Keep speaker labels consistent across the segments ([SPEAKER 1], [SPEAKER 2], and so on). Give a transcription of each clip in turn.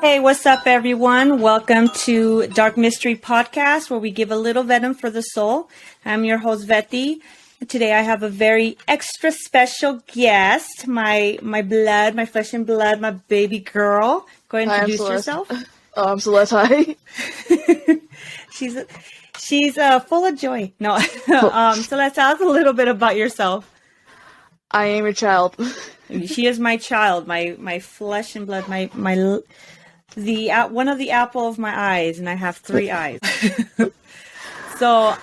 [SPEAKER 1] Hey, what's up, everyone? Welcome to Dark Mystery Podcast, where we give a little venom for the soul. I'm your host, Vetty. Today, I have a very extra special guest, my blood, my flesh and blood, my baby girl. Go ahead and introduce yourself.
[SPEAKER 2] Oh, I'm Celeste. Hi.
[SPEAKER 1] She's full of joy. No, Celeste, tell us a little bit about yourself.
[SPEAKER 2] I am your child.
[SPEAKER 1] She is my child, my flesh and blood, one of the apple of my eyes, and I have 3 eyes. So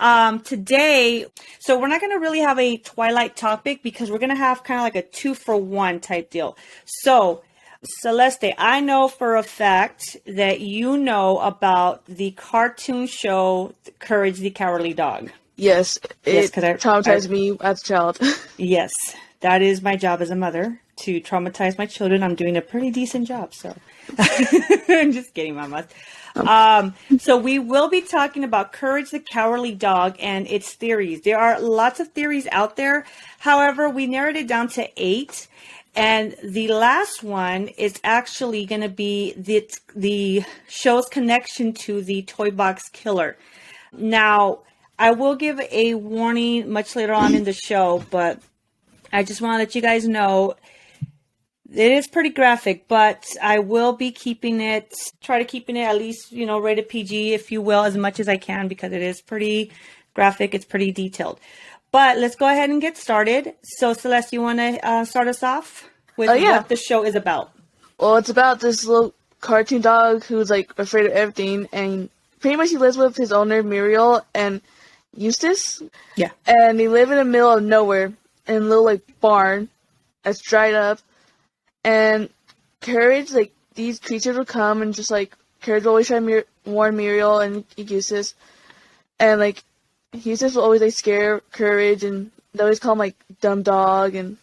[SPEAKER 1] today, we're not going to really have a Twilight topic because we're going to have kind of like a 2-for-1 type deal. So Celeste, I know for a fact that you know about the cartoon show Courage the Cowardly Dog.
[SPEAKER 2] Yes, it traumatized me as a child.
[SPEAKER 1] Yes, that is my job as a mother, to traumatize my children. I'm doing a pretty decent job, so I'm just kidding, Mama. So we will be talking about Courage the Cowardly Dog and its theories. There are lots of theories out there. However, we narrowed it down to 8. And the last one is actually going to be the show's connection to the Toy Box Killer. Now, I will give a warning much later on in the show, but I just want to let you guys know it is pretty graphic, but I will be keeping it at least, rated PG, if you will, as much as I can, because it is pretty graphic. It's pretty detailed. But let's go ahead and get started. So, Celeste, you want to start us off with what the show is about?
[SPEAKER 2] Well, it's about this little cartoon dog who's, afraid of everything, and pretty much he lives with his owner, Muriel, and Eustace. Yeah. And they live in the middle of nowhere, in a little, barn that's dried up. And Courage, these creatures will come and just, Courage will always try to warn Muriel and Eustace. And, Eustace will always, scare Courage, and they always call him, dumb dog. And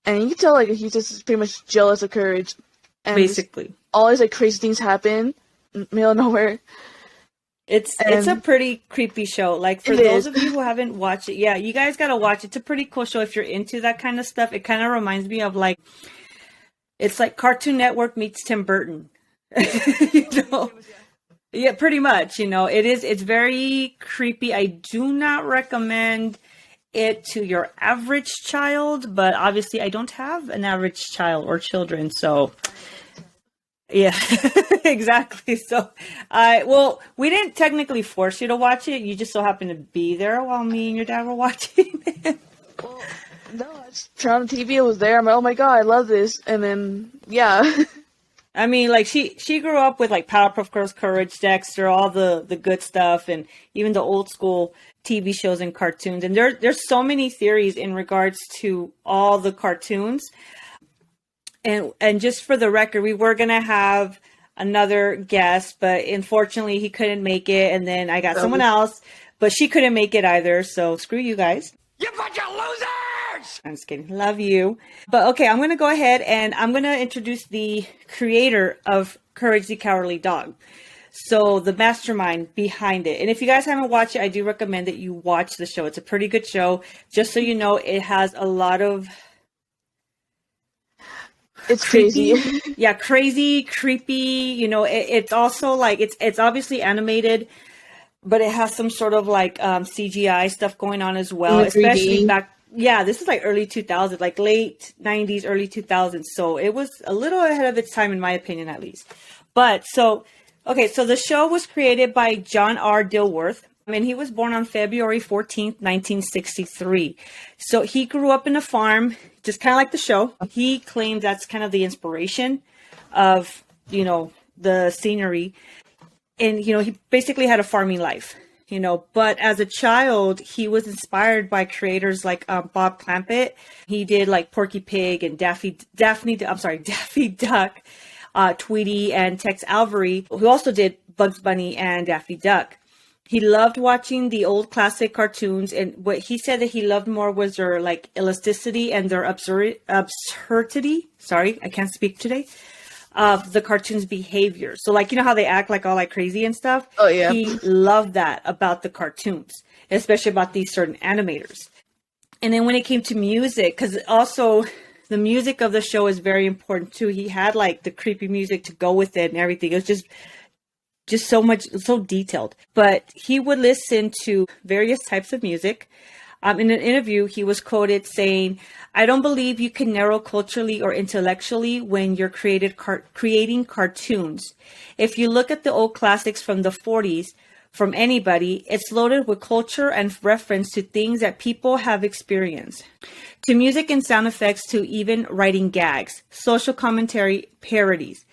[SPEAKER 2] you can tell, Eustace is pretty much jealous of Courage. And basically. Always, crazy things happen in the middle of nowhere.
[SPEAKER 1] It's a pretty creepy show. For those of you who haven't watched it, yeah, you guys gotta watch it. It's a pretty cool show if you're into that kind of stuff. It kind of reminds me of it's like Cartoon Network meets Tim Burton. Yeah, pretty much. It's very creepy. I do not recommend it to your average child, but obviously I don't have an average child or children, so. Yeah, exactly. So, we didn't technically force you to watch it. You just so happened to be there while me and your dad were watching it.
[SPEAKER 2] Well, no, I just turned on the TV. It was there. I'm like, oh my god, I love this. And then, yeah.
[SPEAKER 1] I mean, she grew up with Powerpuff Girls, Courage, Dexter, all the good stuff, and even the old school TV shows and cartoons. And there's so many theories in regards to all the cartoons. And just for the record, we were going to have another guest, but unfortunately he couldn't make it. And then I got someone else, but she couldn't make it either. So screw you guys.
[SPEAKER 3] You bunch of losers!
[SPEAKER 1] I'm just kidding. Love you. But okay, I'm going to go ahead and I'm going to introduce the creator of Courage the Cowardly Dog. So the mastermind behind it. And if you guys haven't watched it, I do recommend that you watch the show. It's a pretty good show. Just so you know, it has a lot of...
[SPEAKER 2] It's crazy.
[SPEAKER 1] Yeah, crazy, creepy. It's also it's obviously animated, but it has some sort of CGI stuff going on as well. Especially 3D. Back, yeah, this is early 2000s, late 90s, early 2000s. So it was a little ahead of its time, in my opinion, at least. But so the show was created by John R. Dilworth. And he was born on February 14th, 1963. So he grew up in a farm, just kind of like the show. He claims that's kind of the inspiration of, the scenery. And, he basically had a farming life, But as a child, he was inspired by creators like Bob Clampett. He did Porky Pig and Daffy Duck, Tweety and Tex Avery, who also did Bugs Bunny and Daffy Duck. He loved watching the old classic cartoons, and what he said that he loved more was their elasticity and their absurdity. Sorry, I can't speak today. Of the cartoon's behavior. So how they act all crazy and stuff.
[SPEAKER 2] Oh yeah.
[SPEAKER 1] He loved that about the cartoons, especially about these certain animators. And then when it came to music, because also The music of the show is very important too. He had like the creepy music to go with it and everything. It was just so much, so detailed. But he would listen to various types of music. In an interview, he was quoted saying, "I don't believe you can narrow culturally or intellectually when you're creating cartoons. If you look at the old classics from the 40s, from anybody, it's loaded with culture and reference to things that people have experienced. To music and sound effects, to even writing gags, social commentary, parodies.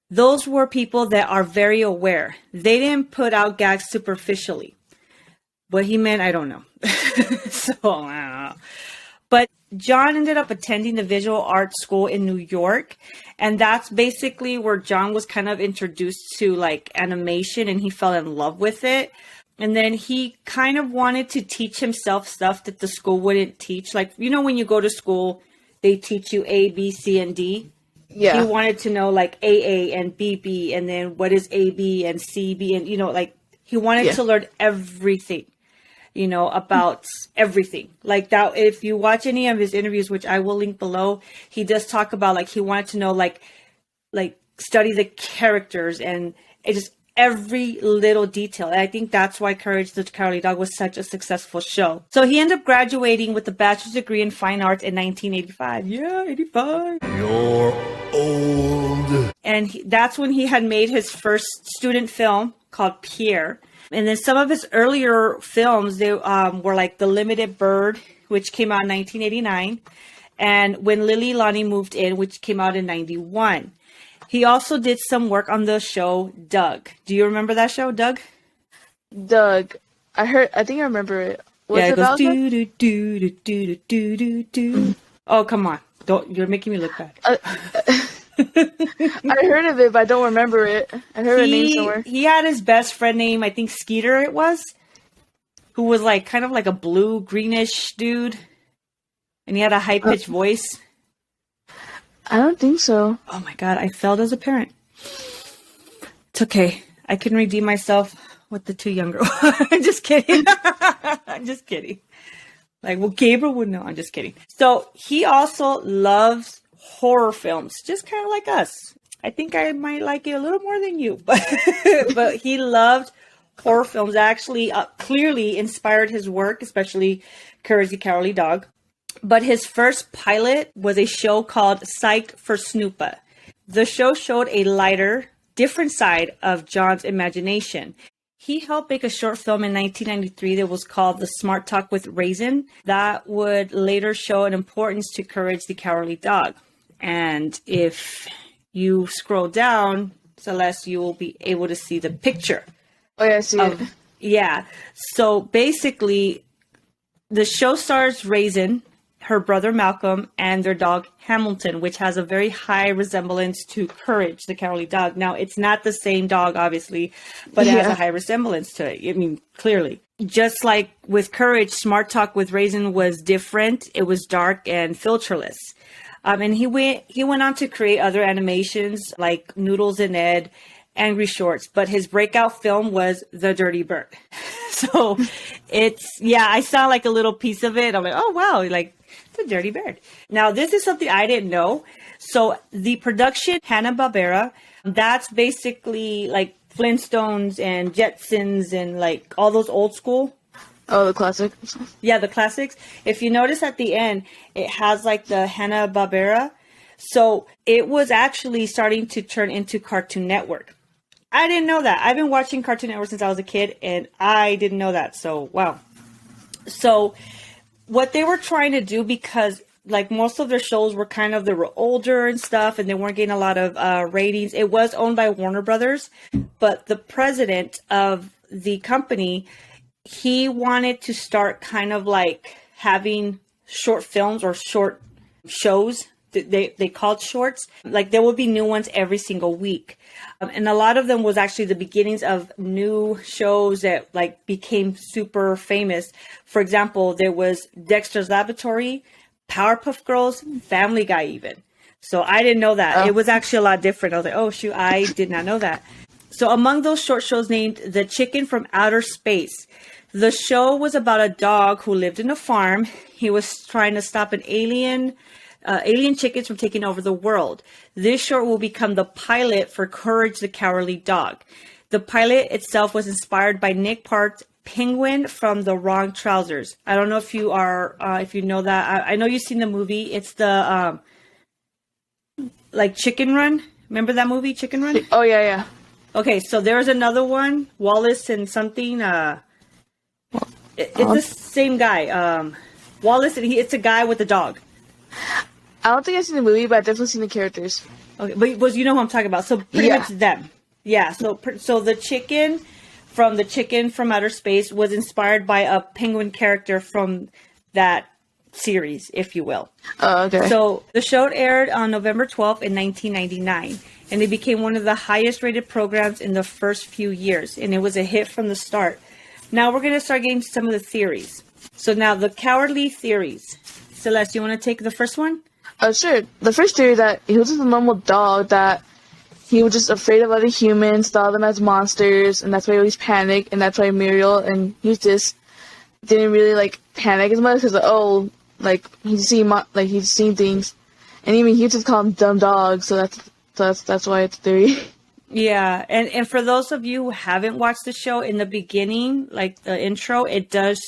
[SPEAKER 1] Those were people that are very aware. They didn't put out gags superficially." What he meant, I don't know. So, I don't know. But John ended up attending the visual arts school in New York. And that's basically where John was kind of introduced to like animation, and he fell in love with it. And then he kind of wanted to teach himself stuff that the school wouldn't teach. Like, you know, when you go to school, they teach you A, B, C, and D. Yeah. He wanted to know like AA and BB, and then what is AB and CB, and, you know, like he wanted to learn everything, you know, about everything like that. If you watch any of his interviews, which I will link below, he does talk about like he wanted to know like study the characters and it just every little detail. And I think that's why Courage the Cowardly Dog was such a successful show. So he ended up graduating with a bachelor's degree in fine arts in 1985. Yeah, 85.
[SPEAKER 3] You're old.
[SPEAKER 1] And that's when he had made his first student film called Pierre. And then some of his earlier films, they were like The Limited Bird, which came out in 1989, and When Lily Lonnie Moved In, which came out in 91. He also did some work on the show Doug. Do you remember that show, Doug?
[SPEAKER 2] Doug. I think I remember it.
[SPEAKER 1] What's it goes do do do do do do do do. Oh, come on. You're making me look bad.
[SPEAKER 2] I heard of it, but I don't remember it. I heard a name somewhere.
[SPEAKER 1] He had his best friend name, I think Skeeter it was, who was like kind of like a blue greenish dude, and he had a high pitched voice.
[SPEAKER 2] I don't think so.
[SPEAKER 1] Oh my god, I failed as a parent. It's okay. I can redeem myself with the two younger ones. I'm just kidding. I'm just kidding. Like, well, Gabriel would know. I'm just kidding. So he also loves horror films, just kind of like us. I think I might like it a little more than you, but he loved horror films. Actually, clearly inspired his work, especially Courage the Cowardly Dog. But his first pilot was a show called Psych for Snoopa. The show showed a lighter, different side of John's imagination. He helped make a short film in 1993 that was called The Smart Talk with Raisin that would later show an importance to Courage the Cowardly Dog. And if you scroll down, Celeste, you will be able to see the picture.
[SPEAKER 2] Oh, yeah, I see it.
[SPEAKER 1] Yeah. So basically, the show stars Raisin, her brother Malcolm, and their dog Hamilton, which has a very high resemblance to Courage the Cowardly Dog. Now, it's not the same dog, obviously, but it has a high resemblance to it. I mean, clearly. Just like with Courage, Smart Talk with Raisin was different. It was dark and filterless. And he went on to create other animations like Noodles and Ed, Angry Shorts, but his breakout film was The Dirty Bird. So I saw like a little piece of it. I'm like, oh wow, like The Dirty Bird. Now this is something I didn't know. So the production Hanna-Barbera, that's basically like Flintstones and Jetsons and like all those old school.
[SPEAKER 2] Oh, the classics.
[SPEAKER 1] Yeah, the classics. If you notice at the end, it has like the Hanna-Barbera. So it was actually starting to turn into Cartoon Network. I didn't know that. I've been watching Cartoon Network since I was a kid, and I didn't know that. So, wow. So what they were trying to do, because like most of their shows were they were older and stuff, and they weren't getting a lot of ratings. It was owned by Warner Brothers, but the president of the company, he wanted to start kind of like having short films or short shows. They called shorts. Like there would be new ones every single week. And a lot of them was actually the beginnings of new shows that like became super famous. For example, there was Dexter's Laboratory, Powerpuff Girls, Family Guy even. So I didn't know that. It was actually a lot different. I was like, oh shoot, I did not know that. So among those short shows named The Chicken from Outer Space, the show was about a dog who lived in a farm. He was trying to stop an alien alien chickens from taking over the world. This short will become the pilot for Courage the Cowardly Dog. The pilot itself was inspired by Nick Park's Penguin from The Wrong Trousers. I don't know if you are, if you know that. I know you've seen the movie. It's the, like Chicken Run. Remember that movie, Chicken Run?
[SPEAKER 2] Oh, yeah.
[SPEAKER 1] Okay, so there's another one, Wallace and something. It's the same guy. Wallace, and it's a guy with a dog.
[SPEAKER 2] I don't think I've seen the movie, but I've definitely seen the characters.
[SPEAKER 1] Okay, but you know who I'm talking about. So pretty much them. Yeah, so the chicken from outer space was inspired by a penguin character from that series, if you will.
[SPEAKER 2] Oh, okay.
[SPEAKER 1] So the show aired on November 12th in 1999, and it became one of the highest rated programs in the first few years, and it was a hit from the start. Now we're going to start getting some of the theories. So now the cowardly theories. Celeste, you want to take the first one?
[SPEAKER 2] Sure. The first theory is that he was just a normal dog, that he was just afraid of other humans, saw them as monsters, and that's why he always panicked, and that's why Muriel and Eustace didn't really panic as much because he's seen things, and even Eustace called him dumb dog, so that's why it's a theory.
[SPEAKER 1] Yeah, and for those of you who haven't watched the show, in the beginning, like the intro, it does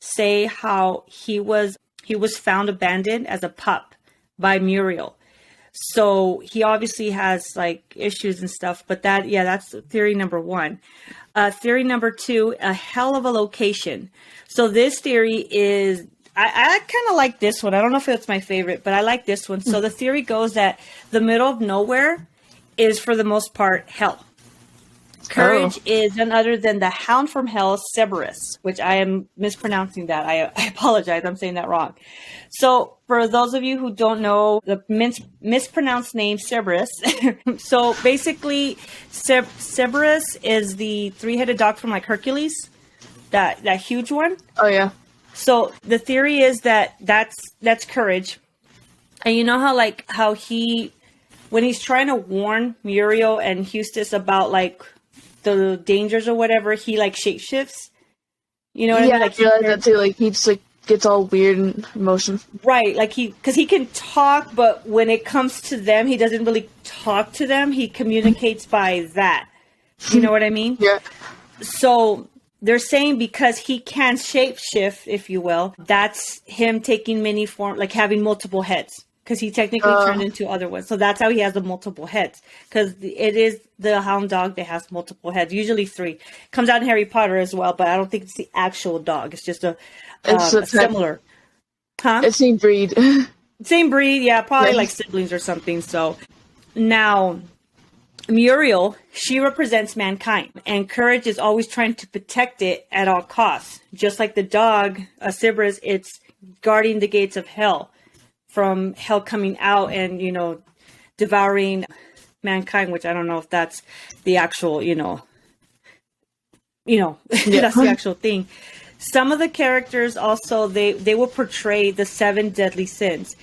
[SPEAKER 1] say how he was found abandoned as a pup by Muriel. So he obviously has issues and stuff, but that's theory number one. Theory number two, a hell of a location. So this theory is, I kind of like this one. I don't know if it's my favorite, but I like this one. So the theory goes that the middle of nowhere is for the most part hell. Courage is none other than the hound from hell, Cerberus, which I am mispronouncing that. I apologize. I'm saying that wrong. So for those of you who don't know the mispronounced name Cerberus, so basically Cerberus is the three-headed dog from Hercules, that huge one.
[SPEAKER 2] Oh, yeah.
[SPEAKER 1] So the theory is that's Courage. And you know how he, when he's trying to warn Muriel and Eustace about the dangers or whatever, he shapeshifts. You know what I mean?
[SPEAKER 2] I realize that too. He just gets all weird and emotions.
[SPEAKER 1] Right, because he can talk, but when it comes to them, he doesn't really talk to them. He communicates by that. You know what I mean?
[SPEAKER 2] Yeah.
[SPEAKER 1] So they're saying because he can shapeshift, if you will, that's him taking many form, having multiple heads. Because he technically turned into other ones. So that's how he has the multiple heads. Because it is the hound dog that has multiple heads. Usually 3. Comes out in Harry Potter as well, but I don't think it's the actual dog. It's just a similar. Huh?
[SPEAKER 2] It's same breed.
[SPEAKER 1] Same breed, yeah. Probably siblings or something. So now, Muriel, she represents mankind. And Courage is always trying to protect it at all costs. Just like the dog, Cerberus, it's guarding the gates of hell. From hell coming out and, devouring mankind, which I don't know if that's the actual, that's the actual thing. Some of the characters also, they will portray the 7 deadly sins.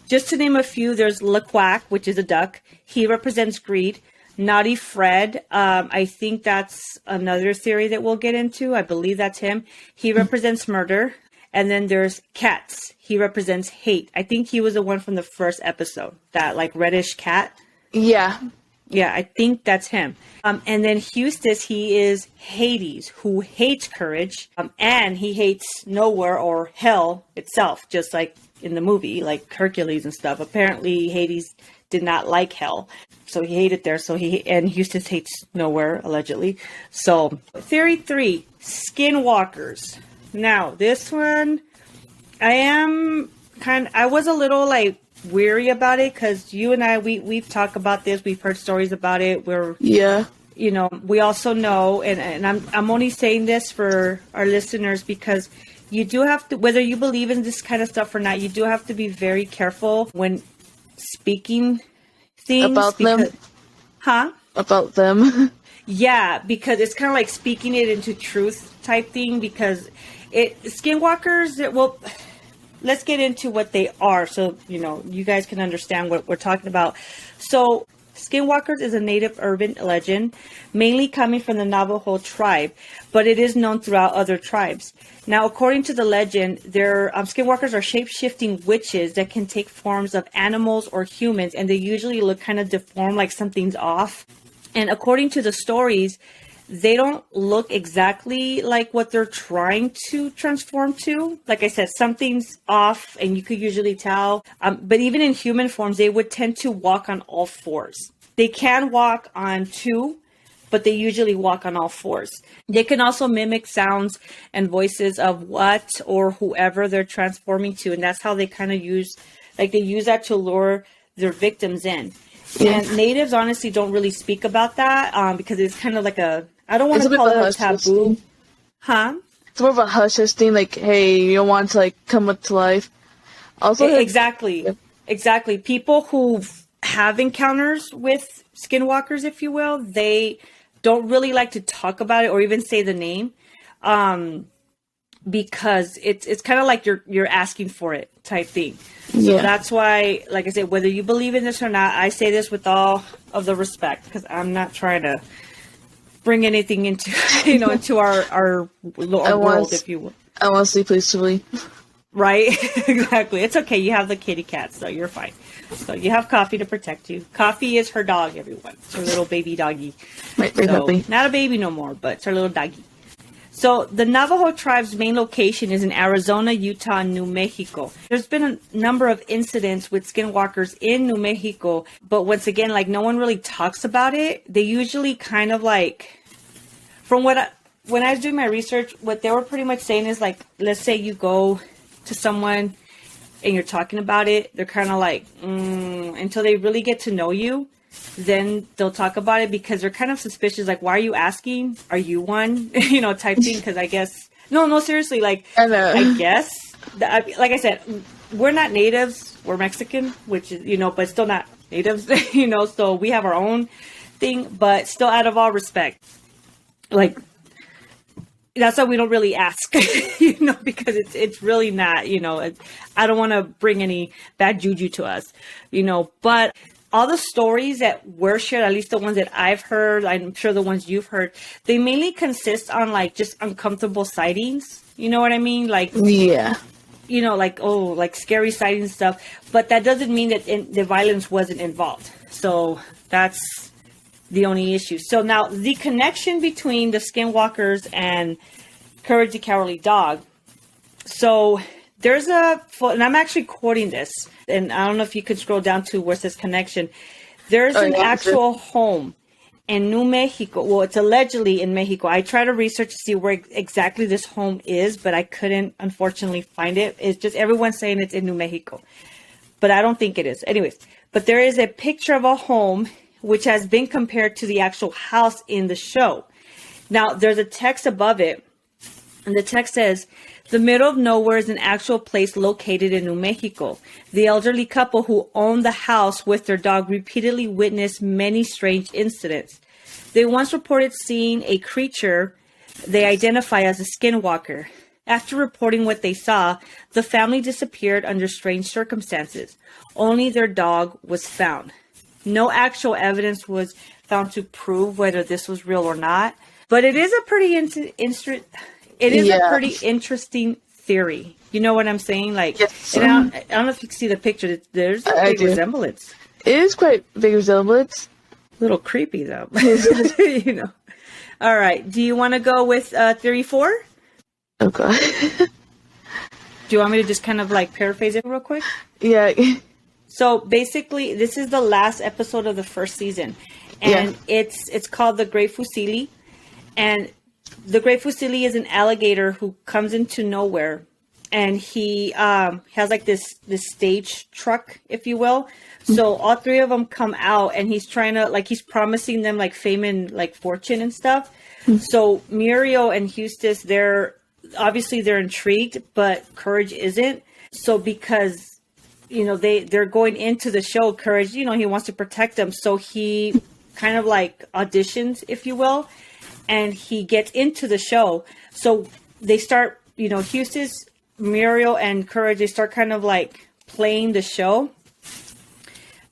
[SPEAKER 1] Just to name a few, there's Le Quack, which is a duck. He represents greed. Naughty Fred, I think that's another theory that we'll get into. I believe that's him. He represents murder. And then there's Cats. He represents hate. I think he was the one from the first episode. That reddish cat.
[SPEAKER 2] Yeah.
[SPEAKER 1] Yeah, I think that's him. And then Eustace, he is Hades, who hates Courage. And he hates nowhere or hell itself, just like in the movie, like Hercules and stuff. Apparently, Hades did not like hell. So he hated there. And Eustace hates nowhere, allegedly. So, theory 3, Skinwalkers. Now, this one, I was a little weary about it because you and I, we've talked about this. We've heard stories about it. We also know, and I'm only saying this for our listeners because you do have to, whether you believe in this kind of stuff or not, you do have to be very careful when speaking things.
[SPEAKER 2] About them?
[SPEAKER 1] Huh?
[SPEAKER 2] About them?
[SPEAKER 1] Yeah, because it's kind of like speaking it into truth type thing because Skinwalkers, well, let's get into what they are so, you guys can understand what we're talking about. So Skinwalkers is a native urban legend, mainly coming from the Navajo tribe, but it is known throughout other tribes. Now, according to the legend, skinwalkers are shape-shifting witches that can take forms of animals or humans, and they usually look kind of deformed, like something's off. And according to the stories, they don't look exactly like what they're trying to transform to. Like I said, something's off, and you could usually tell. But even in human forms, they would tend to walk on all fours. They can walk on two, but they usually walk on all fours. They can also mimic sounds and voices of what or whoever they're transforming to, and that's how they kind of use that to lure their victims in. Yeah. And natives honestly don't really speak about that because it's kind of like I don't want to call it a taboo. Huh?
[SPEAKER 2] It's more of a hush-hush thing, like, hey, you don't want to, like, come up to life. Also,
[SPEAKER 1] exactly. Exactly. People who have encounters with skinwalkers, if you will, they don't really like to talk about it or even say the name because it's kind of like you're asking for it type thing. So that's why, like I said, whether you believe in this or not, I say this with all of the respect because I'm not trying to bring anything into into our world, if you will.
[SPEAKER 2] I want to sleep peacefully.
[SPEAKER 1] Right? Exactly. It's okay. You have the kitty cat, so you're fine. So you have Coffee to protect you. Coffee is her dog, everyone. It's her little baby doggy.
[SPEAKER 2] Right, so,
[SPEAKER 1] not a baby no more, but it's her little doggy. So the Navajo tribe's main location is in Arizona, Utah, and New Mexico. There's been a number of incidents with skinwalkers in New Mexico, but once again, like no one really talks about it. They usually kind of like, when I was doing my research, what they were pretty much saying is like, let's say you go to someone and you're talking about it, they're kind of like, until they really get to know you, then they'll talk about it because they're kind of suspicious. Like, why are you asking? Are you one? Type thing. Because I guess, no, seriously. Like, I guess, like I said, we're not natives. We're Mexican, which is, but still not natives, so we have our own thing, but still out of all respect, like, that's why we don't really ask, because it's really not, I don't want to bring any bad juju to us, but all the stories that were shared, at least the ones that I've heard, I'm sure the ones you've heard, they mainly consist on like just uncomfortable sightings. You know what I mean? Like,
[SPEAKER 2] yeah,
[SPEAKER 1] like scary sightings stuff, but that doesn't mean that the violence wasn't involved. So that's the only issue. So now the connection between the Skinwalkers and Courage the Cowardly Dog. So there's and I'm actually quoting this, and I don't know if you could scroll down to where it says connection. There's an actual home in New Mexico. Well, it's allegedly in Mexico. I tried to research to see where exactly this home is, but I couldn't, unfortunately, find it. It's just everyone's saying it's in New Mexico, but I don't think it is. Anyways, but there is a picture of a home which has been compared to the actual house in the show. Now, there's a text above it, and the text says, "The middle of nowhere is an actual place located in New Mexico. The elderly couple who owned the house with their dog repeatedly witnessed many strange incidents. They once reported seeing a creature they identify as a skinwalker. After reporting what they saw, the family disappeared under strange circumstances. Only their dog was found. No actual evidence was found to prove whether this was real or not, but it is a pretty a pretty interesting theory. You know what I'm saying? Like,
[SPEAKER 2] yes.
[SPEAKER 1] And I don't know if you can see the picture. There's a big resemblance.
[SPEAKER 2] It is quite big resemblance.
[SPEAKER 1] A little creepy though. All right. Do you want to go with theory 4?
[SPEAKER 2] Okay.
[SPEAKER 1] Do you want me to just kind of like paraphrase it real quick?
[SPEAKER 2] Yeah.
[SPEAKER 1] So basically, this is the last episode of the first season, and it's called The Great Fusili, and the Great Fusili is an alligator who comes into nowhere, and he has like this stage truck, if you will. So all three of them come out, and he's trying to he's promising them like fame and like fortune and stuff. So Muriel and Eustace, they're intrigued, but Courage isn't. So because they're going into the show, Courage, he wants to protect them. So he kind of like auditions, if you will, and he gets into the show. So they start, Eustace, Muriel, and Courage, they start kind of like playing the show.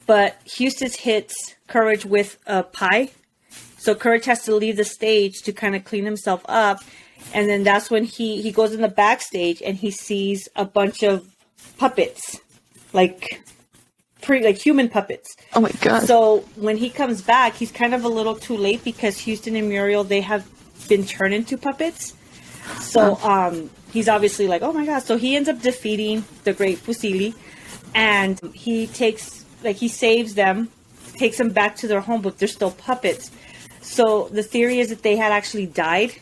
[SPEAKER 1] But Eustace hits Courage with a pie. So Courage has to leave the stage to kind of clean himself up. And then that's when he goes in the backstage and he sees a bunch of puppets, like human puppets.
[SPEAKER 2] Oh my God.
[SPEAKER 1] So when he comes back, he's kind of a little too late because Houston and Muriel, they have been turned into puppets. So he's obviously like, oh my God. So he ends up defeating the Great Fusili, and he saves them, takes them back to their home, but they're still puppets. So the theory is that they had actually died.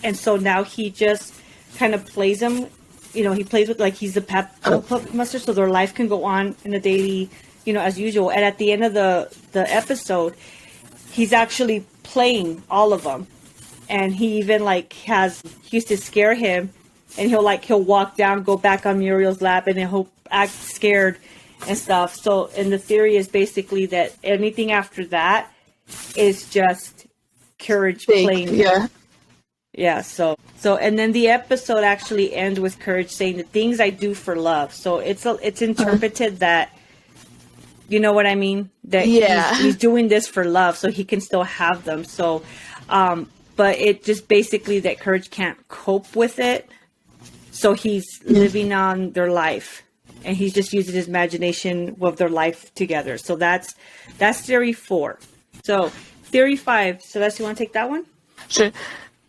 [SPEAKER 1] And so now he just kind of plays them. You know, he plays with, like, he's the puppet master, so their life can go on in a daily, you know, as usual. And at the end of the episode, he's actually playing all of them. And he even, like, he used to scare him. And he'll walk down, go back on Muriel's lap, and then he'll act scared and stuff. So, and the theory is basically that anything after that is just Courage playing.
[SPEAKER 2] Yeah.
[SPEAKER 1] Yeah, so and then the episode actually ends with Courage saying the things I do for love. So it's interpreted that, you know what I mean? That he's doing this for love so he can still have them. So, but it just basically that Courage can't cope with it. So he's living on their life, and he's just using his imagination of their life together. So that's theory 4. So theory 5, Celeste, you want to take that one?
[SPEAKER 2] Sure.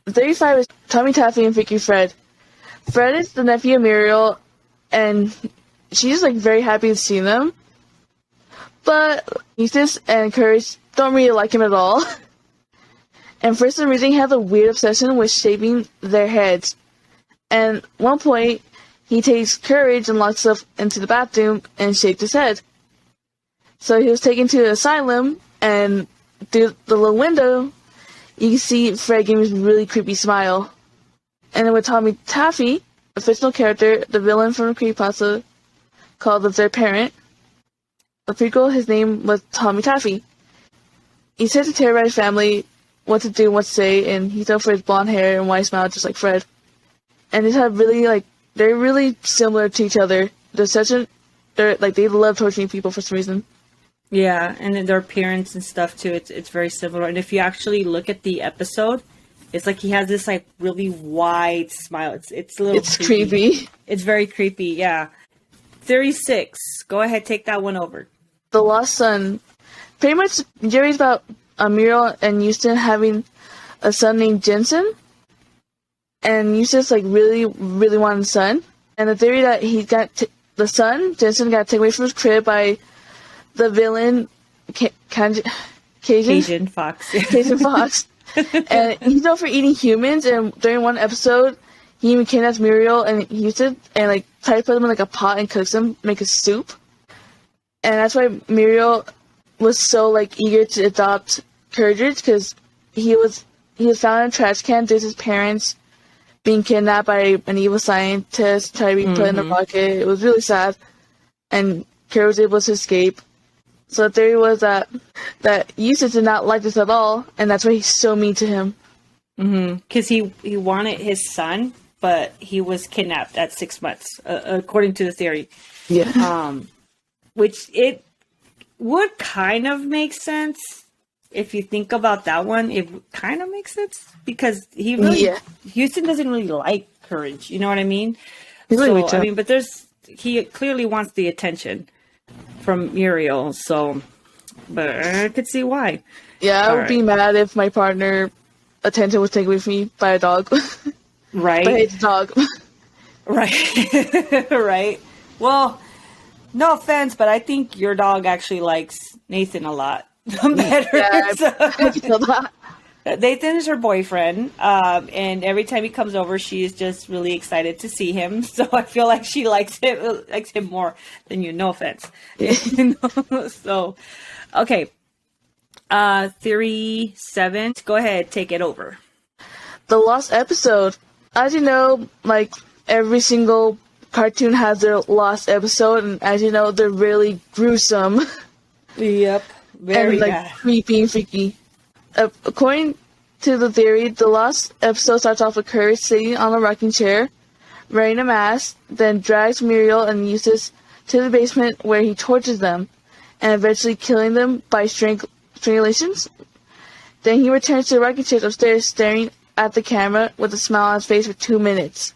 [SPEAKER 2] 35 is Tommy, Taffy, and Freaky Fred. Fred is the nephew of Muriel, and she's, like, very happy to see them. But Eustace and Courage don't really like him at all. And for some reason, he has a weird obsession with shaving their heads. And at one point, he takes Courage and locks up into the bathroom and shaved his head. So he was taken to the asylum, and through the little window, you can see Fred giving his really creepy smile. And then with Tommy Taffy, a fictional character, the villain from Creepypasta, called their parent. The prequel, his name was Tommy Taffy. He said to terrorize family what to do and what to say, and he's known for his blonde hair and white smile, just like Fred. And they have they're really similar to each other. They love torturing people for some reason.
[SPEAKER 1] Yeah, and then their appearance and stuff too, it's very similar. And if you actually look at the episode, it's like he has this, like, really wide smile. It's a little
[SPEAKER 2] creepy.
[SPEAKER 1] It's very creepy, yeah. Theory 6. Go ahead, take that one over.
[SPEAKER 2] The Lost Son. Pretty much Jerry's about Muriel and Houston having a son named Jensen. And Eustace, like, really, really wanted a son. And the theory that he got the son, Jensen, got taken away from his crib by the villain,
[SPEAKER 1] Cajun Fox.
[SPEAKER 2] Cajun Fox. And he's known for eating humans, and during one episode, he even kidnaps Muriel and Houston and, like, tries to put them in, like, a pot and cooks them, make a soup. And that's why Muriel was so, like, eager to adopt Courage, because he was found in a trash can due to his parents being kidnapped by an evil scientist, trying to be put in a rocket. It was really sad. And Courage was able to escape. So the theory was that Eustace did not like this at all, and that's why he's so mean to him.
[SPEAKER 1] Because he wanted his son, but he was kidnapped at 6 months, according to the theory.
[SPEAKER 2] Yeah.
[SPEAKER 1] Which it would kind of make sense. If you think about that one, it kind of makes sense. Because Houston doesn't really like Courage, you know what I mean? But he clearly wants the attention from Muriel, but I could see why.
[SPEAKER 2] Yeah, I would be mad if my partner attention was taken away from me by a dog.
[SPEAKER 1] Right.
[SPEAKER 2] But I hate the dog.
[SPEAKER 1] Right. Right. Well, no offense, but I think your dog actually likes Nathan a lot better.
[SPEAKER 2] Yeah, I feel that.
[SPEAKER 1] Nathan is her boyfriend, and every time he comes over, she is just really excited to see him. So I feel like she likes him more than you. No offense. So, okay. Theory 7. Go ahead, take it over.
[SPEAKER 2] The Lost Episode. As you know, like, every single cartoon has their Lost episode, and as you know, they're really gruesome.
[SPEAKER 1] Yep. Very
[SPEAKER 2] and, like, creepy and freaky. According to the theory, the Lost episode starts off with Courage sitting on a rocking chair, wearing a mask, then drags Muriel and Eustace to the basement where he tortures them, and eventually killing them by strangulations. Then he returns to the rocking chairs upstairs, staring at the camera with a smile on his face for 2 minutes.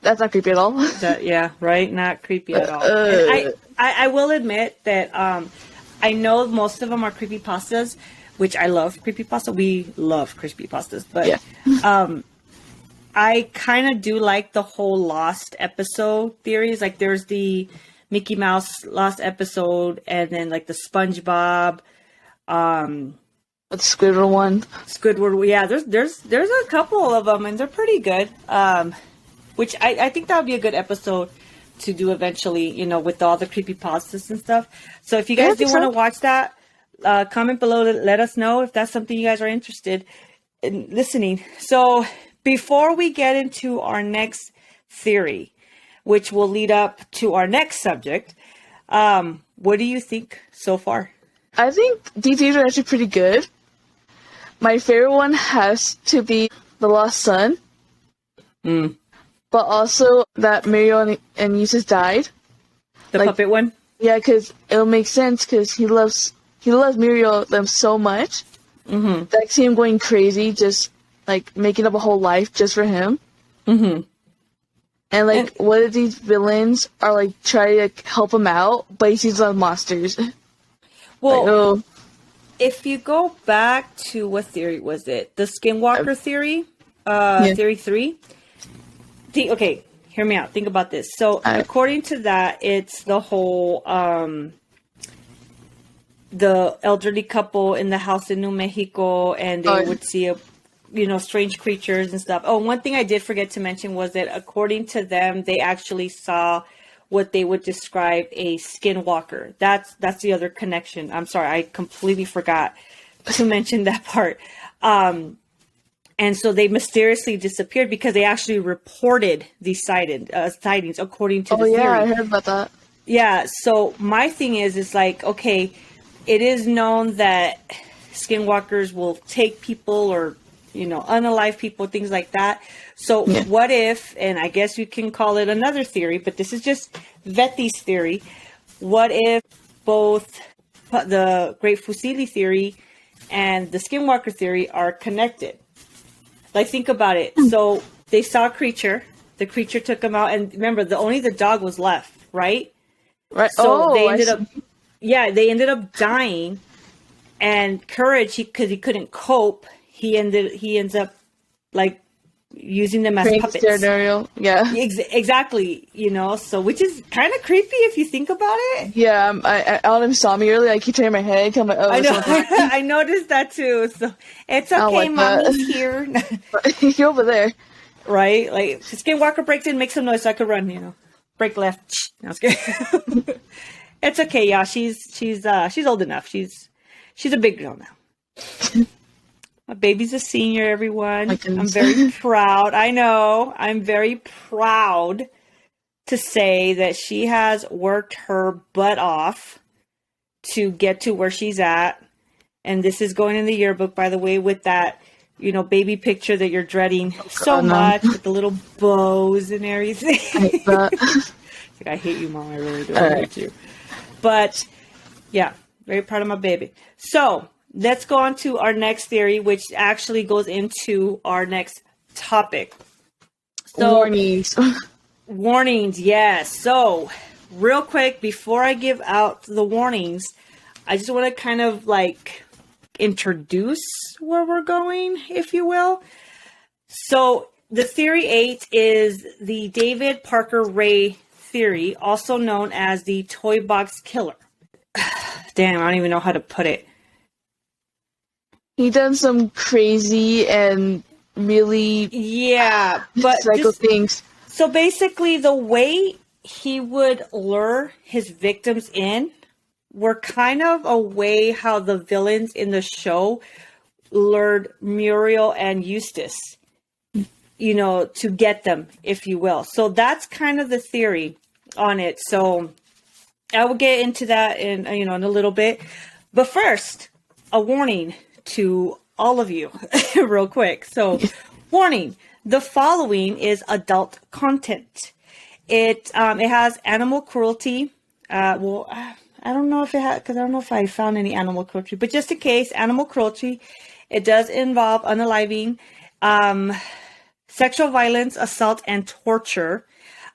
[SPEAKER 2] That's not creepy at all.
[SPEAKER 1] Yeah, right? Not creepy at all. And I will admit that I know most of them are creepypastas, which I love creepypasta. We love creepypastas. But yeah. I kind of do like the whole Lost episode theories. Like there's the Mickey Mouse Lost episode, and then like the SpongeBob,
[SPEAKER 2] the Squidward one.
[SPEAKER 1] Squidward, yeah. There's a couple of them, and they're pretty good. Which I think that would be a good episode to do eventually, you know, with all the creepypastas and stuff. So if you guys do want to watch that, comment below. Let us know if that's something you guys are interested in listening. So before we get into our next theory, which will lead up to our next subject, what do you think so far?
[SPEAKER 2] I think these theories are actually pretty good. My favorite one has to be the Lost Son. But also that Muriel and Eustace died.
[SPEAKER 1] The puppet one?
[SPEAKER 2] Yeah, because it'll make sense because he loves Muriel them so much. That I see him going crazy, just like making up a whole life just for him. And like, what if these villains are like trying to help him out, but he sees them monsters?
[SPEAKER 1] Well, if you go back to what theory was it? The Skinwalker Theory? Theory 3? Okay, hear me out. Think about this. So, according to that, it's the whole the elderly couple in the house in New Mexico, and they would see strange creatures and stuff. Oh, one thing I did forget to mention was that according to them, they actually saw what they would describe a skinwalker. That's the other connection. I'm sorry, I completely forgot to mention that part. And so they mysteriously disappeared because they actually reported these sightings according to the theory. Oh, yeah,
[SPEAKER 2] I heard about that.
[SPEAKER 1] Yeah, so my thing is like, okay, it is known that skinwalkers will take people or, unalive people, things like that. So what if, and I guess you can call it another theory, but this is just Vetti's theory. What if both the Great Fusili theory and the Skinwalker theory are connected? Like, think about it. So they saw a creature. The creature took them out. And remember, only the dog was left, right?
[SPEAKER 2] Right.
[SPEAKER 1] So they ended up dying. And Courage, because he couldn't cope, he ends up, like, using them as puppets.
[SPEAKER 2] Yeah.
[SPEAKER 1] Exactly. So which is kind of creepy if you think about it.
[SPEAKER 2] Yeah. Adam saw me earlier. I keep turning my head. I'm like, oh,
[SPEAKER 1] I know. I noticed that too. So it's okay, mommy's here.
[SPEAKER 2] You're over there.
[SPEAKER 1] Right? Like, Skinwalker breaks in, makes some noise so I could run, break left. No, it's okay, yeah. She's old enough. She's a big girl now. My baby's a senior, everyone. I'm very proud. I know. I'm very proud to say that she has worked her butt off to get to where she's at. And this is going in the yearbook, by the way, with that, baby picture that you're dreading much, with the little bows and everything. I hate that. I hate you, Mom. I really do. I hate you. But, yeah, very proud of my baby. So, let's go on to our next theory, which actually goes into our next topic. So, warnings, yes. So, real quick, before I give out the warnings, I just want to kind of like introduce where we're going, if you will. So, the theory 8 is the David Parker Ray theory, also known as the Toy Box Killer. Damn, I don't even know how to put it.
[SPEAKER 2] He done some crazy and really
[SPEAKER 1] but
[SPEAKER 2] psycho things.
[SPEAKER 1] So basically, the way he would lure his victims in were kind of a way how the villains in the show lured Muriel and Eustace, to get them, if you will. So that's kind of the theory on it. So I will get into that in a little bit. But first, a warning to all of you real quick. So, warning, the following is adult content. It has animal cruelty. I I don't know if it had, because I don't know if I found any animal cruelty, but just in case, animal cruelty, it does involve unaliving, sexual violence, assault, and torture,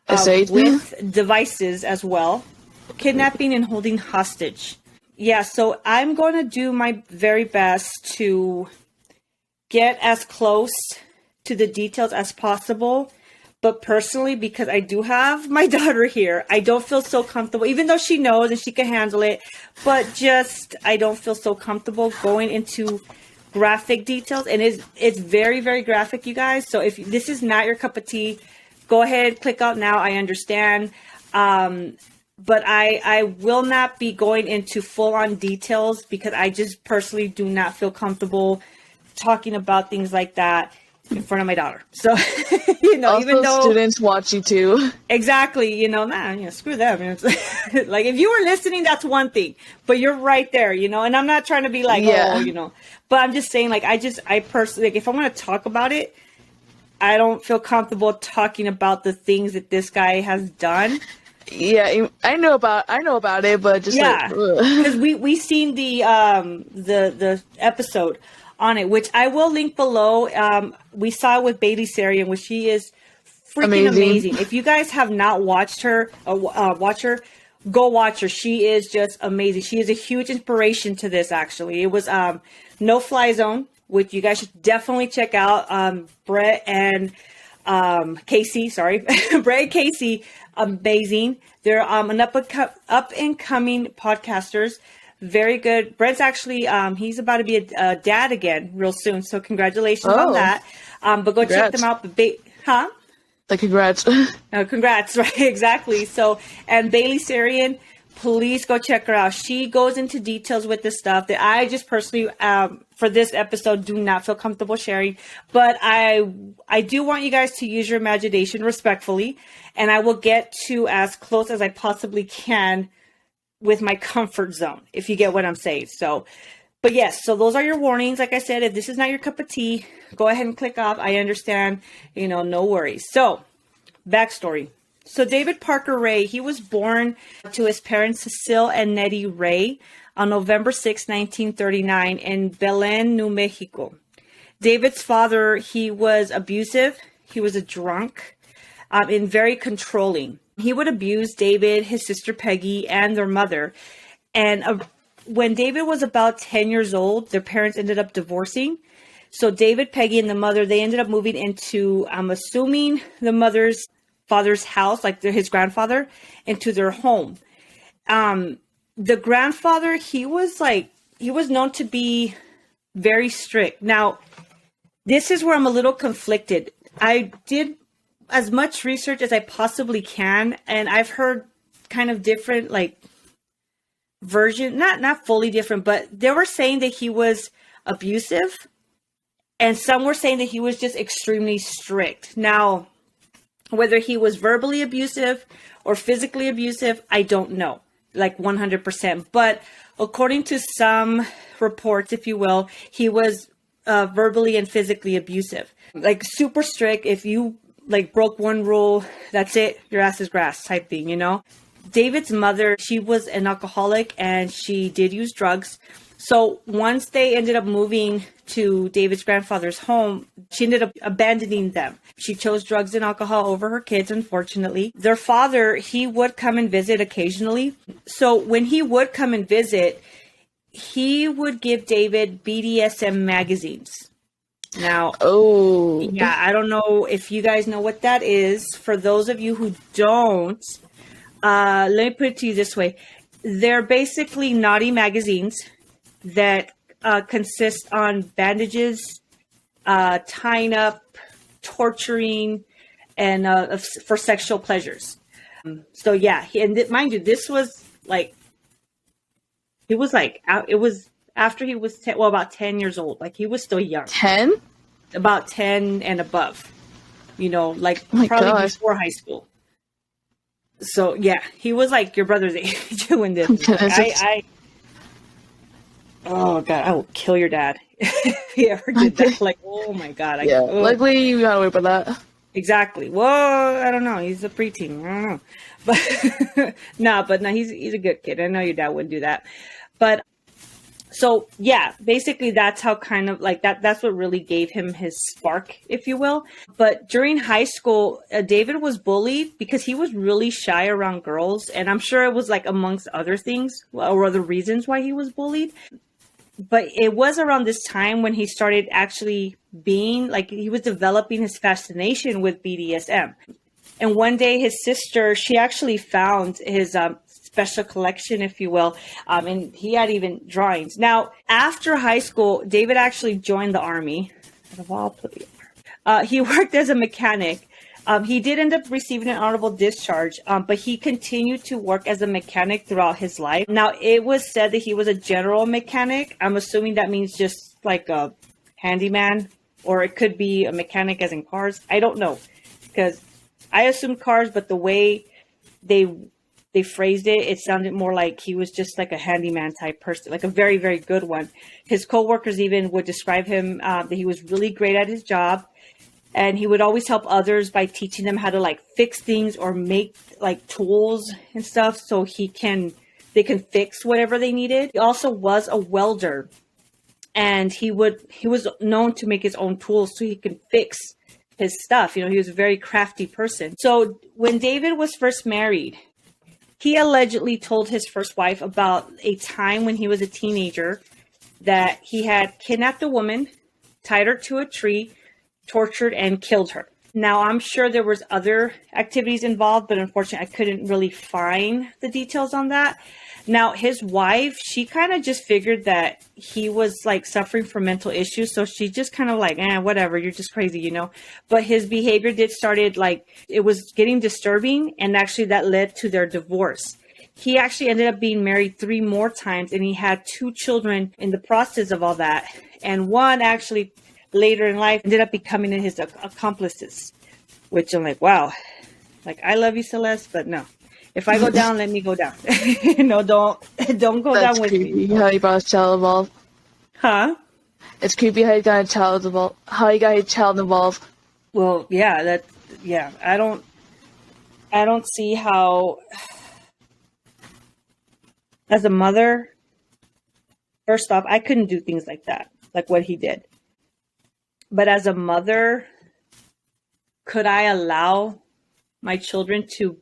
[SPEAKER 1] with devices as well, kidnapping and holding hostage. Yeah, so I'm going to do my very best to get as close to the details as possible. But personally, because I do have my daughter here, I don't feel so comfortable, even though she knows and she can handle it. But just, I don't feel so comfortable going into graphic details. And it's very, very graphic, you guys. So if this is not your cup of tea, go ahead, click out now. I understand. But I will not be going into full-on details because I just personally do not feel comfortable talking about things like that in front of my daughter. So,
[SPEAKER 2] also,
[SPEAKER 1] even though
[SPEAKER 2] students watch you too.
[SPEAKER 1] Exactly, screw them. Like, if you were listening, that's one thing, but you're right there, and I'm not trying to be like, but I'm just saying, like, I personally, like, if I want to talk about it, I don't feel comfortable talking about the things that this guy has done.
[SPEAKER 2] Yeah, I know about it, but just
[SPEAKER 1] because we seen the episode on it, which I will link below. We saw it with Bailey Sarian, which she is freaking amazing. If you guys have not watched her, go watch her. She is just amazing. She is a huge inspiration to this. Actually, it was No Fly Zone, which you guys should definitely check out. Brett and Casey, Brett and Casey, amazing. They're an up and coming podcasters. Very good. Brett's actually, he's about to be a dad again real soon. So congratulations on that. But go check them out.
[SPEAKER 2] Like, congrats.
[SPEAKER 1] Congrats, right? Exactly. So, and Bailey Sarian, please go check her out. She goes into details with this stuff that I just personally, for this episode, do not feel comfortable sharing. But I do want you guys to use your imagination respectfully. And I will get to as close as I possibly can with my comfort zone, if you get what I'm saying. So, but yes, so those are your warnings. Like I said, if this is not your cup of tea, go ahead and click off. I understand, no worries. So, backstory. So David Parker Ray, he was born to his parents, Cecile and Nettie Ray, on November 6, 1939 in Belen, New Mexico. David's father, he was abusive. He was a drunk and very controlling. He would abuse David, his sister Peggy, and their mother. And when David was about 10 years old, their parents ended up divorcing. So David, Peggy, and the mother, they ended up moving into, I'm assuming, the father's house, like his grandfather, into their home. The grandfather, he was known to be very strict. Now, this is where I'm a little conflicted. I did as much research as I possibly can, and I've heard kind of different version, not fully different, but they were saying that he was abusive, and some were saying that he was just extremely strict. Now, whether he was verbally abusive or physically abusive, I don't know, 100%. But according to some reports, if you will, he was verbally and physically abusive, super strict. If you broke one rule, that's it, your ass is grass type thing, David's mother, she was an alcoholic and she did use drugs. So once they ended up moving to David's grandfather's home, she ended up abandoning them. She chose drugs and alcohol over her kids, unfortunately. Their father, he would come and visit occasionally. So when he would come and visit, he would give David BDSM magazines. Now, I don't know if you guys know what that is. For those of you who don't, let me put it to you this way. They're basically naughty magazines that consist on bandages, tying up, torturing, and for sexual pleasures. So yeah, and mind you, this was it was after he was about 10 years old. He was still young.
[SPEAKER 2] 10?
[SPEAKER 1] About 10 and above. Probably before high school. So yeah, he was your brother's age when this. Oh God, I will kill your dad if he ever did that. Oh my God.
[SPEAKER 2] Luckily you got away with that.
[SPEAKER 1] Exactly. Well, I don't know. He's a preteen. I don't know. But no, he's a good kid. I know your dad wouldn't do that. But so yeah, basically that's how kind of like that's what really gave him his spark, if you will. But during high school, David was bullied because he was really shy around girls, and I'm sure it was like amongst other things or other reasons why he was bullied. But it was around this time when he started actually being like he was developing his fascination with BDSM. And one day his sister, she actually found his special collection, if you will, and he had even drawings. Now, after high school, David actually joined the Army. He worked as a mechanic. He did end up receiving an honorable discharge, but he continued to work as a mechanic throughout his life. Now, it was said that he was a general mechanic. I'm assuming that means just like a handyman, or it could be a mechanic as in cars. I don't know, because I assumed cars, but the way they phrased it, it sounded more like he was just like a handyman type person, like a very, very good one. His coworkers even would describe him that he was really great at his job. And he would always help others by teaching them how to like fix things or make like tools and stuff so they can fix whatever they needed. He also was a welder, and he was known to make his own tools so he can fix his stuff. You know, he was a very crafty person. So when David was first married, he allegedly told his first wife about a time when he was a teenager that he had kidnapped a woman, tied her to a tree, tortured and killed her. Now, I'm sure there was other activities involved, but unfortunately, I couldn't really find the details on that. Now, his wife, she kind of just figured that he was like suffering from mental issues. So she just kind of like, whatever, you're just crazy, you know. But his behavior started like, it was getting disturbing. And actually that led to their divorce. He actually ended up being married 3 more times, and he had 2 children in the process of all that. And one actually later in life ended up becoming his accomplices, which I'm like, wow, like I love you, Celeste, but no, if I go down, let me go down. No, don't go
[SPEAKER 2] That's
[SPEAKER 1] down with
[SPEAKER 2] creepy,
[SPEAKER 1] me.
[SPEAKER 2] how you brought a child involved.
[SPEAKER 1] Huh?
[SPEAKER 2] It's creepy how you got a child involved. How you got a child involved.
[SPEAKER 1] Well, yeah, I don't see how, as a mother, first off, I couldn't do things like that, like what he did. But as a mother, could I allow my children to,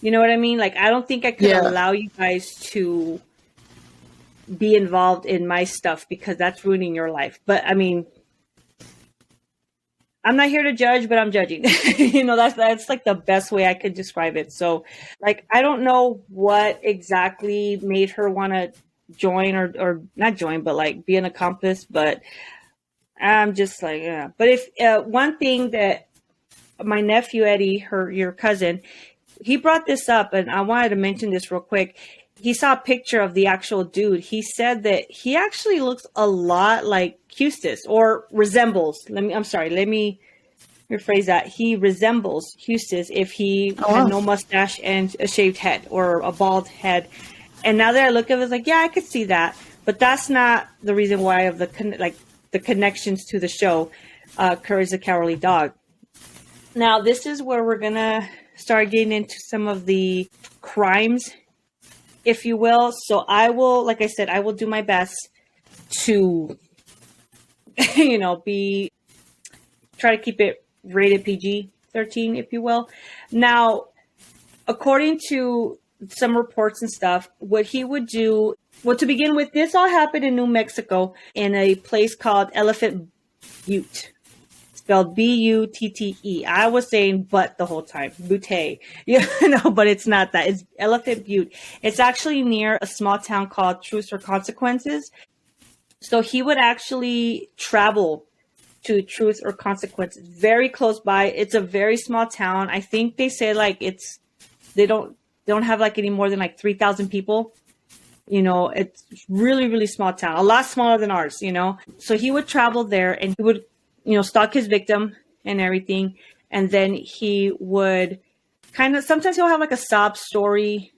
[SPEAKER 1] you know what I mean? Like, I don't think I could allow you guys to be involved in my stuff because that's ruining your life. But I mean, I'm not here to judge, but I'm judging. You know, that's like the best way I could describe it. So like, I don't know what exactly made her want to join or not join, but like be an accomplice, but I'm just like, yeah. But if one thing that my nephew Eddie, your cousin, he brought this up, and I wanted to mention this real quick. He saw a picture of the actual dude. He said that he actually looks a lot like Eustace, or resembles. Let me rephrase that. He resembles Eustace if he had no mustache and a shaved head or a bald head. And now that I look at it, it's like, yeah, I could see that. But that's not the reason why of the connections to the show, Courage the Cowardly Dog. Now, this is where we're going to start getting into some of the crimes, if you will. So I will, like I said, I will do my best to, you know, try to keep it rated PG-13, if you will. Now, according to some reports and stuff, what he would do, well, to begin with, this all happened in New Mexico in a place called Elephant Butte. Spelled Butte. I was saying but the whole time. Butte. You know, but it's not that. It's Elephant Butte. It's actually near a small town called Truth or Consequences. So he would actually travel to Truth or Consequences, very close by. It's a very small town. I think they say like they don't have like any more than like 3,000 people. You know, it's really, really small town, a lot smaller than ours, you know. So he would travel there, and he would, you know, stalk his victim and everything. And then he would kind of, sometimes he'll have like a sob story,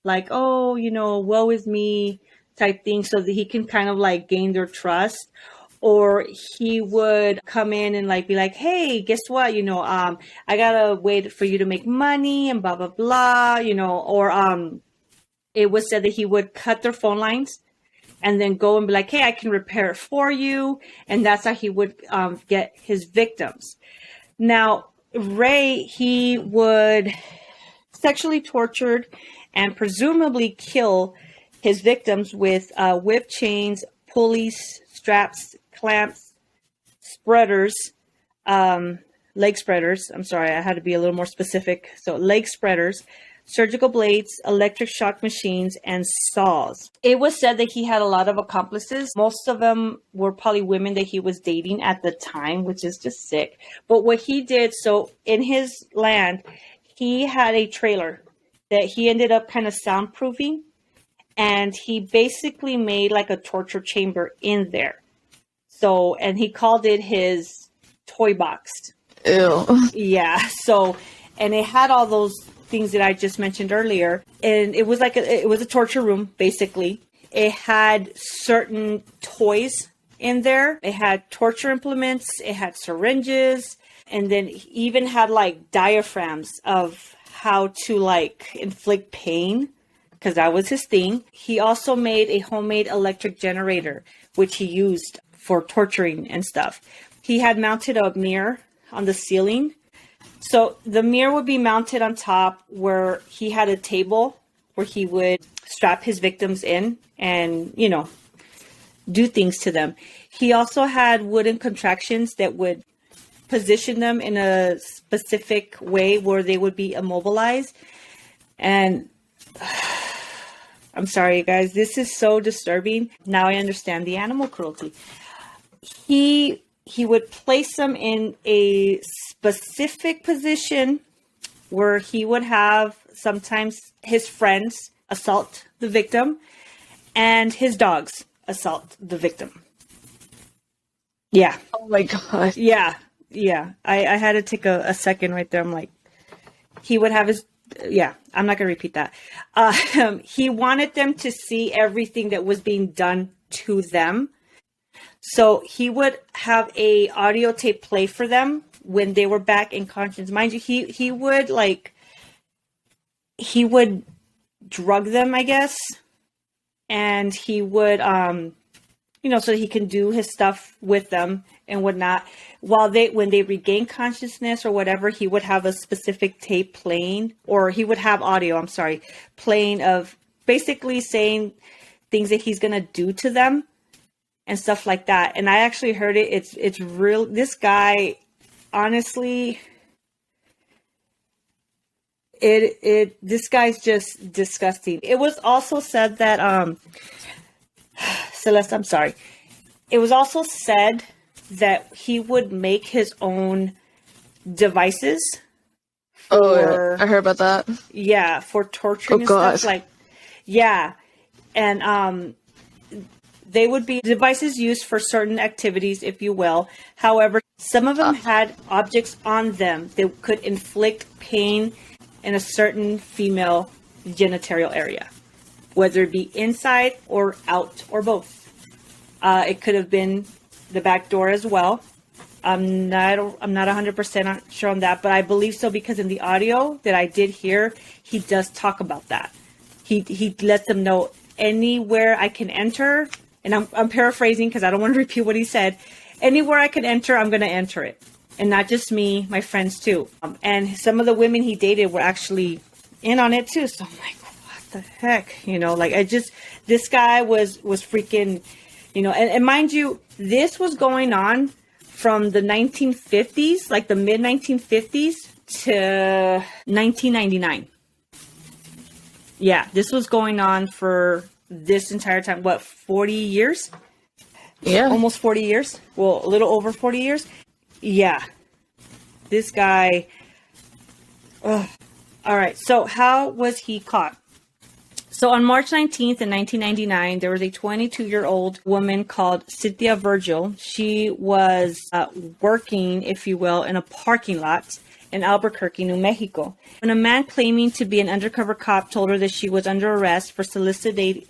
[SPEAKER 1] like, oh, you know, woe is me type thing, so that he can kind of like gain their trust. Or he would come in and like be like, hey, guess what? I gotta wait for you to make money and blah blah blah, or it was said that he would cut their phone lines and then go and be like, hey, I can repair it for you. And that's how he would get his victims. Now, Ray, he would sexually tortured and presumably kill his victims with whip chains, pulleys, straps, clamps, spreaders, leg spreaders. I'm sorry, I had to be a little more specific. So leg spreaders, surgical blades, electric shock machines, and saws. It was said that he had a lot of accomplices. Most of them were probably women that he was dating at the time, which is just sick. But what he did, so in his land, he had a trailer that he ended up kind of soundproofing, and he basically made like a torture chamber in there. So, and he called it his toy box.
[SPEAKER 2] Ew.
[SPEAKER 1] Yeah. So, and it had all those things that I just mentioned earlier. And it was like, it was a torture room, basically. It had certain toys in there. It had torture implements. It had syringes. And then he even had like diaphragms of how to like inflict pain, because that was his thing. He also made a homemade electric generator, which he used for torturing and stuff. He had mounted a mirror on the ceiling. So the mirror would be mounted on top where he had a table where he would strap his victims in and, do things to them. He also had wooden contractions that would position them in a specific way where they would be immobilized. And I'm sorry, you guys, this is so disturbing. Now I understand the animal cruelty. He would place them in a specific position where he would have sometimes his friends assault the victim and his dogs assault the victim. Yeah.
[SPEAKER 2] Oh my God.
[SPEAKER 1] Yeah. I had to take a second right there. I'm like, he would have his, yeah, I'm not going to repeat that. He wanted them to see everything that was being done to them. So he would have a audio tape play for them when they were back in conscience. Mind you, he would drug them, I guess. And he would, so he can do his stuff with them and whatnot. When they regain consciousness or whatever, he would have a specific tape playing, or he would have audio, playing of basically saying things that he's going to do to them and stuff like that. And I actually heard it. It's real. This guy, honestly, this guy's just disgusting. It was also said that, Celeste, I'm sorry. It was also said that he would make his own devices.
[SPEAKER 2] Yeah. I heard about that.
[SPEAKER 1] Yeah, for torturing and stuff. And they would be devices used for certain activities, if you will. However, some of them had objects on them that could inflict pain in a certain female genital area, whether it be inside or out or both. It could have been the back door as well. I'm not 100% sure on that, but I believe so because in the audio that I did hear, he does talk about that. He lets them know anywhere I can enter, and I'm paraphrasing because I don't want to repeat what he said. Anywhere I can enter, I'm going to enter it. And not just me, my friends too. And some of the women he dated were actually in on it too. So I'm like, what the heck? This guy was freaking, and mind you, this was going on from the 1950s, like the mid 1950s to 1999. Yeah, this was going on for this entire time. What, 40 years?
[SPEAKER 2] Yeah.
[SPEAKER 1] Almost 40 years. Well, a little over 40 years. Yeah. This guy. Ugh. All right. So how was he caught? So on March 19th in 1999, there was a 22-year-old woman called Cynthia Virgil. She was working, if you will, in a parking lot in Albuquerque, New Mexico, when a man claiming to be an undercover cop told her that she was under arrest for soliciting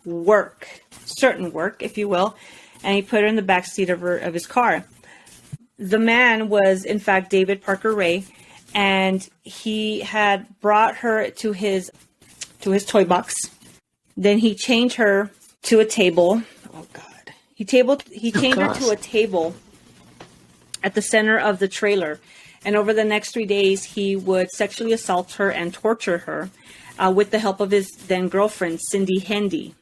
[SPEAKER 1] work, certain work, if you will, and he put her in the back seat of his car. The man was, in fact, David Parker Ray, and he had brought her to his toy box. Then he chained her to a table. Oh God! He chained her to a table at the center of the trailer, and over the next 3 days, he would sexually assault her and torture her with the help of his then girlfriend, Cindy Hendy.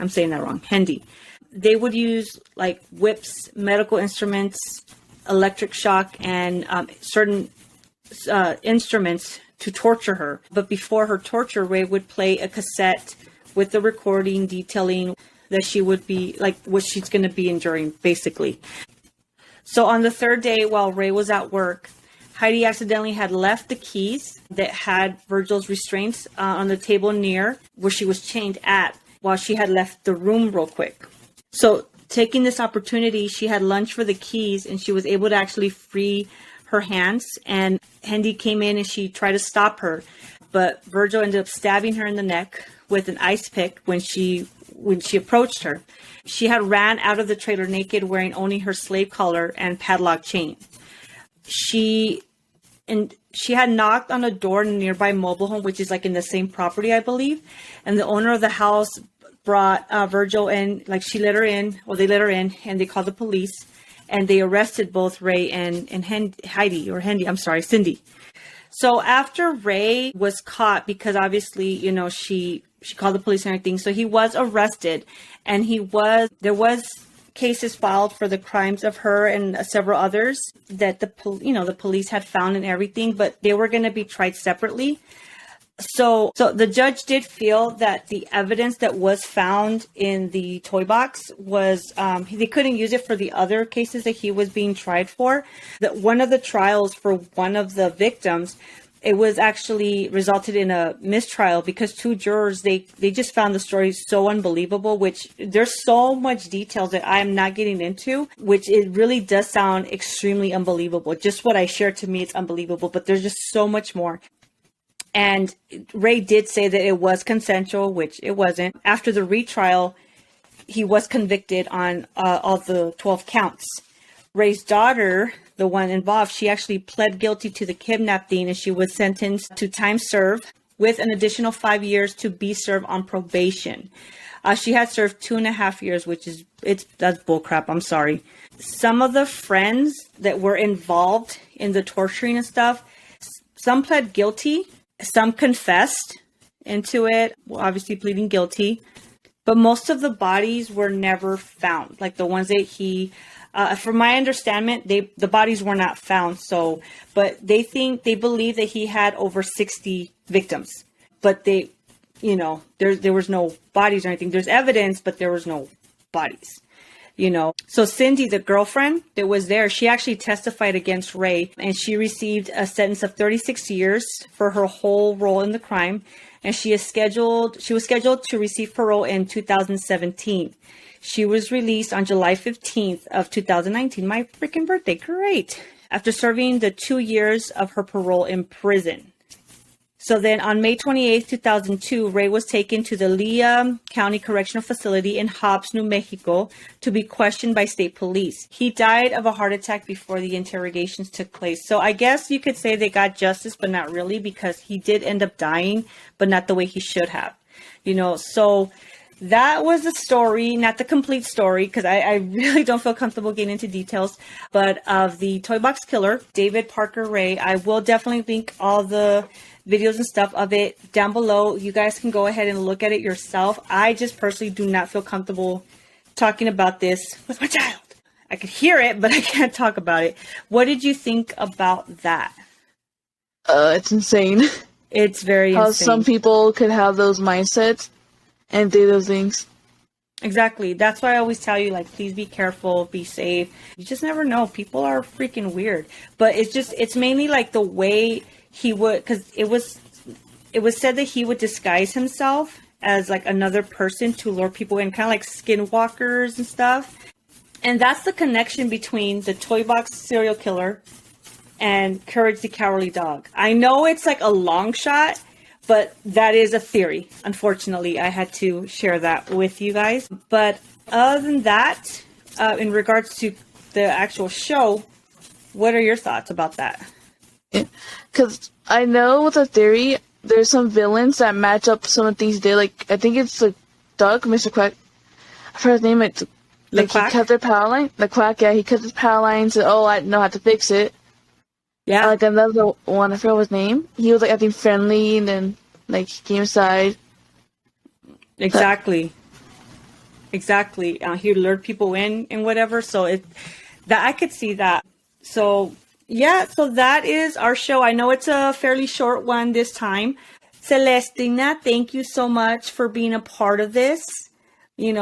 [SPEAKER 1] I'm saying that wrong. Hendy. They would use like whips, medical instruments, electric shock, and certain instruments to torture her. But before her torture, Ray would play a cassette with the recording detailing that she would be like what she's going to be enduring, basically. So on the third day, while Ray was at work, Heidi accidentally had left the keys that had Virgil's restraints on the table near where she was chained at while she had left the room real quick. So taking this opportunity, she had lunged for the keys and she was able to actually free her hands. And Hendy came in and she tried to stop her. But Virgil ended up stabbing her in the neck with an ice pick when she approached her. She had ran out of the trailer naked, wearing only her slave collar and padlock chain. She had knocked on a door in a nearby mobile home, which is like in the same property, I believe. And the owner of the house brought Virgil in, like they let her in, and they called the police, and they arrested both Ray and Cindy. So after Ray was caught, because obviously, she called the police and everything, so he was arrested, and there was cases filed for the crimes of her and several others that the police had found and everything, but they were going to be tried separately. So the judge did feel that the evidence that was found in the toy box was, they couldn't use it for the other cases that he was being tried for. That one of the trials for one of the victims, it was actually resulted in a mistrial because two jurors, they just found the story so unbelievable, which there's so much details that I'm not getting into, which it really does sound extremely unbelievable. Just what I shared, to me, it's unbelievable, but there's just so much more. And Ray did say that it was consensual, which it wasn't. After the retrial, he was convicted on all the 12 counts. Ray's daughter, the one involved, she actually pled guilty to the kidnapping, and she was sentenced to time served with an additional 5 years to be served on probation. She had served 2.5 years, that's bullcrap. I'm sorry. Some of the friends that were involved in the torturing and stuff, some pled guilty. Some confessed into it, obviously pleading guilty, but most of the bodies were never found. Like the ones that from my understanding, the bodies were not found. So, but they believe that he had over 60 victims, but there was no bodies or anything. There's evidence, but there was no bodies. So Cindy, the girlfriend that was there, she actually testified against Ray, and she received a sentence of 36 years for her whole role in the crime. And she was scheduled to receive parole in 2017. She was released on July 15th of 2019, my freaking birthday. Great. After serving the 2 years of her parole in prison. So then on May 28th, 2002, Ray was taken to the Lea County Correctional Facility in Hobbs, New Mexico, to be questioned by state police. He died of a heart attack before the interrogations took place. So I guess you could say they got justice, but not really, because he did end up dying, but not the way he should have. So that was the story, not the complete story, because I really don't feel comfortable getting into details, but of the Toy Box Killer, David Parker Ray. I will definitely link all the videos and stuff of it down below. You guys can go ahead and look at it yourself. I just personally do not feel comfortable talking about this with my child. I could hear it, but I can't talk about it. What did you think about that?
[SPEAKER 2] It's insane.
[SPEAKER 1] It's very insane.
[SPEAKER 2] How some people could have those mindsets and do those things.
[SPEAKER 1] Exactly. That's why I always tell you, please be careful, be safe. You just never know. People are freaking weird. But it's mainly the way he would, because it was said that he would disguise himself as another person to lure people in, kind of like skinwalkers and stuff. And that's the connection between the Toy Box serial killer and Courage the Cowardly Dog. I know it's a long shot, but that is a theory. Unfortunately, I had to share that with you guys. But other than that, in regards to the actual show, what are your thoughts about that?
[SPEAKER 2] Because I know with the theory, there's some villains that match up some of things they like. I think it's the Doug, Mr. Quack. I forgot his name. It's like he cut their power line. The Quack, yeah, he cut his power lines. And, I know how to fix it.
[SPEAKER 1] Yeah.
[SPEAKER 2] Like another one, I forgot his name. He was like I think friendly, and then like he came aside.
[SPEAKER 1] Exactly. He lured people in and whatever. So that I could see that. So yeah, so that is our show. I know it's a fairly short one this time. Celestina, thank you so much for being a part of this. I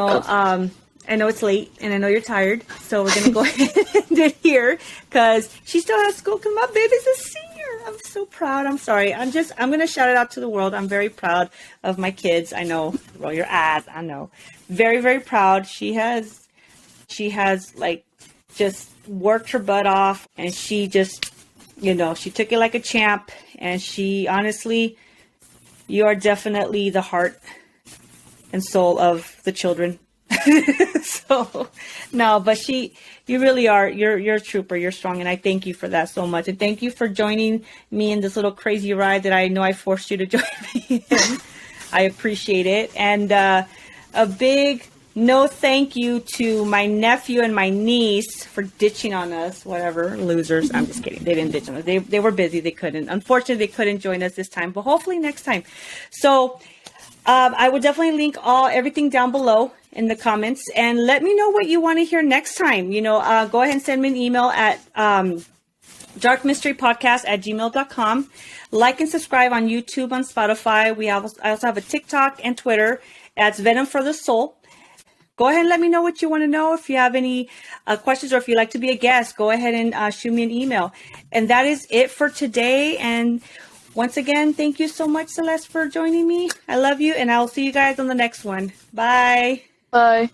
[SPEAKER 1] know it's late and I know you're tired, so we're gonna go ahead and end it here because she still has school because my baby's a senior. I'm so proud. I'm sorry. I'm gonna shout it out to the world. I'm very proud of my kids. I know. Roll your eyes. I know. Very, very proud. She has like just worked her butt off, and she just, she took it like a champ. And she honestly, you are definitely the heart and soul of the children. So no, but you really are, you're a trooper, you're strong. And I thank you for that so much. And thank you for joining me in this little crazy ride that I know I forced you to join me in. I appreciate it. And, a big no thank you to my nephew and my niece for ditching on us, whatever, losers. I'm just kidding. They didn't ditch on us. They were busy. They couldn't. Unfortunately, they couldn't join us this time, but hopefully next time. So I would definitely link everything down below in the comments, and let me know what you want to hear next time. Go ahead and send me an email at darkmysterypodcast@gmail.com. Like and subscribe on YouTube, on Spotify. I also have a TikTok and Twitter. That's Venom for the Soul. Go ahead and let me know what you want to know. If you have any questions, or if you'd like to be a guest, go ahead and shoot me an email. And that is it for today. And once again, thank you so much, Celeste, for joining me. I love you, and I'll see you guys on the next one. Bye.
[SPEAKER 2] Bye.